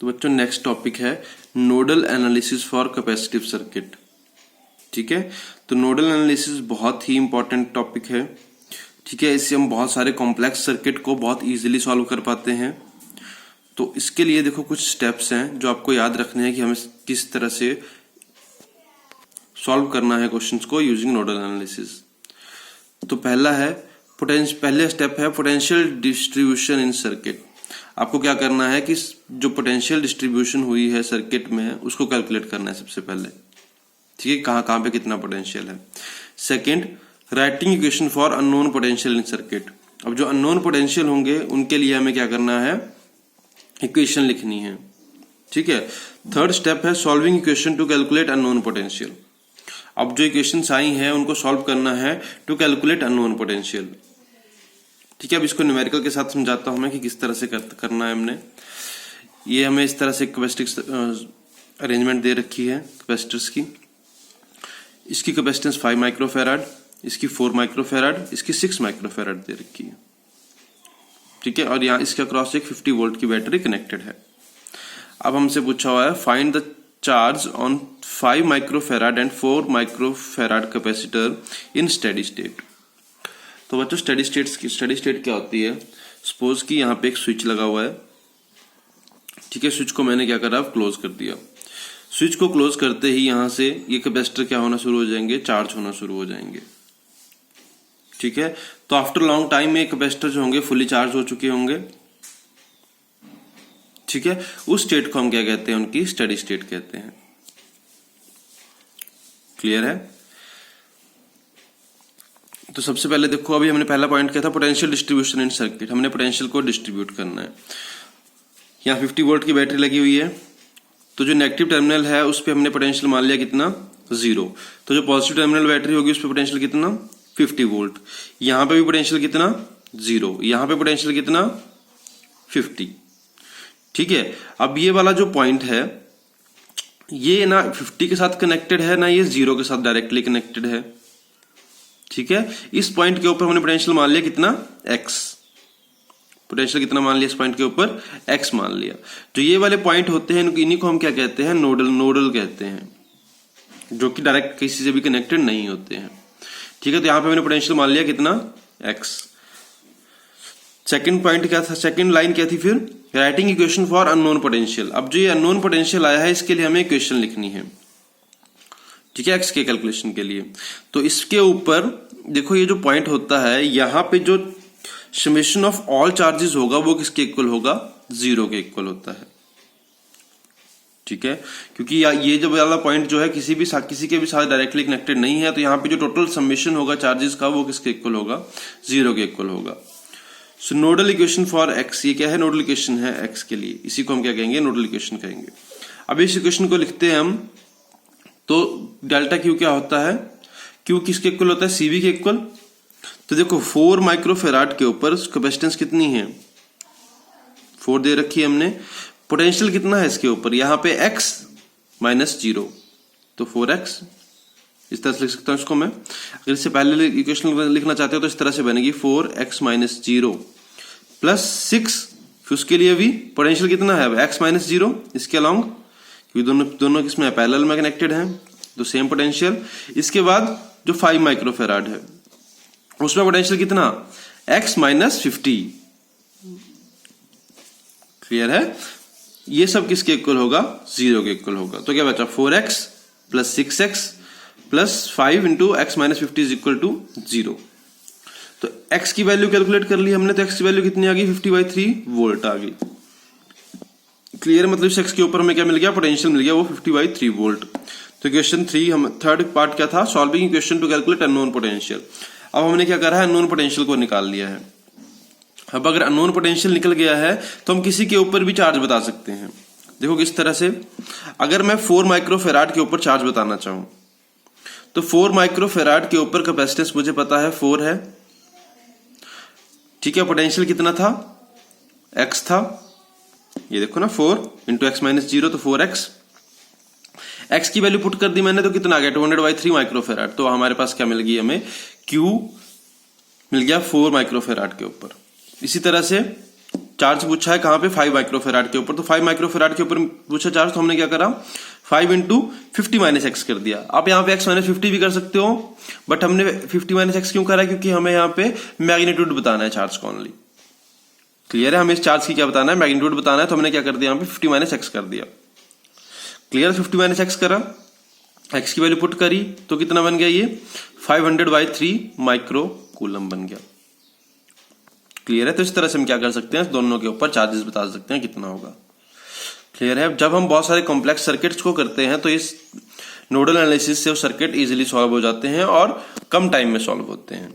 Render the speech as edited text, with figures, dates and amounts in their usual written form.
तो बच्चों next topic है nodal analysis for capacitive circuit. ठीक है, तो नोडल एनालिसिस बहुत ही इंपॉर्टेंट टॉपिक है। ठीक है, इससे हम बहुत सारे कॉम्प्लेक्स सर्किट को बहुत इजीली सॉल्व कर पाते हैं। तो इसके लिए देखो कुछ स्टेप्स हैं जो आपको याद रखने हैं कि हमें किस तरह से सॉल्व करना है क्वेश्चंस को यूजिंग नोडल एनालिसिस। तो पहले स्टेप है पोटेंशियल डिस्ट्रीब्यूशन इन सर्किट। आपको क्या करना है कि जो पोटेंशियल डिस्ट्रीब्यूशन हुई है सर्किट में उसको कैलकुलेट करना है सबसे पहले। ठीक है, कहां पे कितना पोटेंशियल है। Second, writing equation for unknown potential in circuit. अब जो अननोन पोटेंशियल होंगे उनके लिए हमें क्या करना है, इक्वेशन लिखनी है। ठीक है। थर्ड स्टेप है solving equation two calculate unknown potential. अब जो इक्वेशंस आई हैं उनको सॉल्व करना है टू कैलकुलेट अननोन पोटेंशियल। ठीक है, अब इसको न्यूमेरिकल के साथ समझाता हूं मैं कि किस तरह से करना है हमने। ये हमें इस तरह से कैपेसिटिव अरेंजमेंट दे रखी है कैपेसिटर्स की। इसकी कैपेसिटेंस 5 माइक्रोफैराड, इसकी 4 माइक्रोफैराड, इसकी 6 माइक्रोफैराड दे रखी है। ठीक है, और यहाँ इसके अक्रॉस एक 50 वोल्ट की बैटरी कनेक्टेड है। अब हमसे पूछा हुआ है find the charge on 5 microfarad and 4 microfarad capacitor in steady state. तो बच्चों स्टेडी स्टेट क्या होती है। सपोज कि यहाँ पे एक स्विच लगा हुआ है। ठीक है, स्विच को मैंने क्या करा, क्लोज कर दिया। स्विच को क्लोज करते ही यहां से ये कैपेसिटर क्या होना शुरू हो जाएंगे, चार्ज होना शुरू हो जाएंगे। ठीक है, तो आफ्टर लॉन्ग टाइम में कैपेसिटर जो होंगे फुली चार्ज हो चुके होंगे। ठीक है, उस स्टेट को हम क्या कहते हैं, उनकी स्टेडी स्टेट कहते हैं। क्लियर है। तो सबसे पहले देखो, अभी हमने पहला पॉइंट किया था पोटेंशियल डिस्ट्रीब्यूशन इन सर्किट। हमने पोटेंशियल को डिस्ट्रीब्यूट करना है। यहाँ 50 वोल्ट की बैटरी लगी हुई है, तो जो नेगेटिव टर्मिनल है उस पे हमने पोटेंशियल मान लिया कितना, 0। तो जो पॉजिटिव टर्मिनल बैटरी होगी उस पे पोटेंशियल कितना, 50 वोल्ट। यहां पे भी पोटेंशियल कितना, 0। यहां पे पोटेंशियल कितना, 50। ठीक है, अब ये वाला जो पॉइंट है ये ना 50 के साथ कनेक्टेड है ना ये 0 के साथ डायरेक्टली कनेक्टेड है। ठीक है, इस पॉइंट के ऊपर हमने पोटेंशियल मान लिया कितना, x। पोटेंशियल कितना मान लिया इस पॉइंट के ऊपर, x मान लिया। जो ये वाले पॉइंट होते हैं इन्हीं को हम क्या कहते हैं, नोडल कहते हैं, जो कि डायरेक्ट किसी से भी कनेक्टेड नहीं होते हैं। ठीक है, तो यहां पे मैंने पोटेंशियल मान लिया कितना, x। सेकंड पॉइंट क्या था, सेकंड लाइन क्या थी फिर, writing equation for unknown potential. अब जो ये अननोन पोटेंशियल आया है इसके लिए हमें इक्वेशन लिखनी है। ठीक है, x के कैलकुलेशन के लिए। तो इसके ऊपर देखो ये जो पॉइंट होता है यहां पे जो समेशन ऑफ ऑल चार्जेस होगा वो किसके इक्वल होगा, 0 के इक्वल होता है। ठीक है, क्योंकि ये जब वाला पॉइंट जो है किसी के भी साथ डायरेक्टली कनेक्टेड नहीं है, तो यहाँ पे जो टोटल समेशन होगा चार्जेस का वो किसके इक्वल होगा, 0 के इक्वल होगा। सो नोडल इक्वेशन फॉर x, ये क्या है, नोडल इक्वेशन है x के लिए। इसी को हम क्या कहेंगे, नोडल इक्वेशन कहेंगे। अब इस इक्वेशन को लिखते हैं हम, तो डेल्टा क्यू क्या होता है, क्यू किसके इक्वल होता है, सीवी के इक्वल। तो देखो 4 माइक्रोफैराड के ऊपर कैपेसिटेंस कितनी है, 4 दे रखी है हमने। पोटेंशियल कितना है इसके ऊपर, यहां पे x माइनस 0, तो 4x। इस तरह से लिख सकता हूं इसको मैं। अगर इससे पहले इक्वेशन लिखना चाहते हो तो इस तरह से बनेगी 4x माइनस 0 प्लस 6। फिर उसके लिए भी पोटेंशियल कितना है, x माइनस 0 इसके अलोंग, क्योंकि दोनों किसमें पैरेलल में कनेक्टेड है तो सेम पोटेंशियल। इसके बाद जो 5 माइक्रोफैराड है उसमें पोटेंशियल कितना, x माइनस 50। क्लियर है, ये सब किसके इक्वल होगा, 0 के इक्वल होगा। तो क्या बचा, 4x plus 6x plus 5 into x minus 50 is equal to 0। तो x की वैल्यू कैलकुलेट कर ली हमने, तो x की वैल्यू कितनी आ गई, 50/3 वोल्ट आ गई। क्लियर, मतलब इस x के ऊपर हमें क्या मिल गया, पोटेंशियल मिल गया, वो 50/3 वोल्ट। तो क्वेश्चन 3 हम थर्ड पार्ट क्या था, solving equation two calculate unknown potential. अब हमने क्या करा है, अननोन पोटेंशियल को निकाल लिया है। अब अगर अननोन पोटेंशियल निकल गया है तो हम किसी के ऊपर भी चार्ज बता सकते हैं। देखो किस तरह से, अगर मैं 4 माइक्रोफैराड के ऊपर चार्ज बताना चाहूं तो 4 माइक्रोफैराड के ऊपर कैपेसिटेंस मुझे पता है 4 है। ठीक है, पोटेंशियल कितना था, x था। ये देखो ना 4 इंटू x माइनस 0 तो 4x। x की वैल्यू पुट कर दी मैंने तो कितना आ गया, 200/3 माइक्रोफैराड। तो हमारे पास क्या मिल गई, हमें q मिल गया 4 माइक्रोफैराड के ऊपर। इसी तरह से चार्ज पूछा है कहाँ पे 5 माइक्रोफेराड के ऊपर, तो 5 माइक्रोफेराड के ऊपर पूछा चार्ज, तो हमने क्या करा 5 इंटू 50 माइनस एक्स कर दिया। आप यहाँ पे x माइनस 50 भी कर सकते हो, बट हमने 50 माइनस एक्स क्यों करा, क्योंकि हमें यहाँ पे मैग्नीट्यूड बताना है चार्ज का ओनली। क्लियर है, हमें इस चार्ज की क्या बताना है, मैग्नीट्यूड बताना है, तो हमने क्या कर दिया यहाँ पे 50 माइनस एक्स कर दिया। क्लियर, 50 माइनस एक्स करा, एक्स की वैल्यू पुट करी तो कितना बन गया, ये 500/3 माइक्रो कूलम बन गया। क्लियर है, तो इस तरह से हम क्या कर सकते हैं, दोनों के ऊपर चार्जेस बता सकते हैं कितना होगा। क्लियर है, जब हम बहुत सारे कॉम्प्लेक्स सर्किट्स को करते हैं तो इस नोडल एनालिसिस से वो सर्किट इजीली सॉल्व हो जाते हैं और कम टाइम में सॉल्व होते हैं।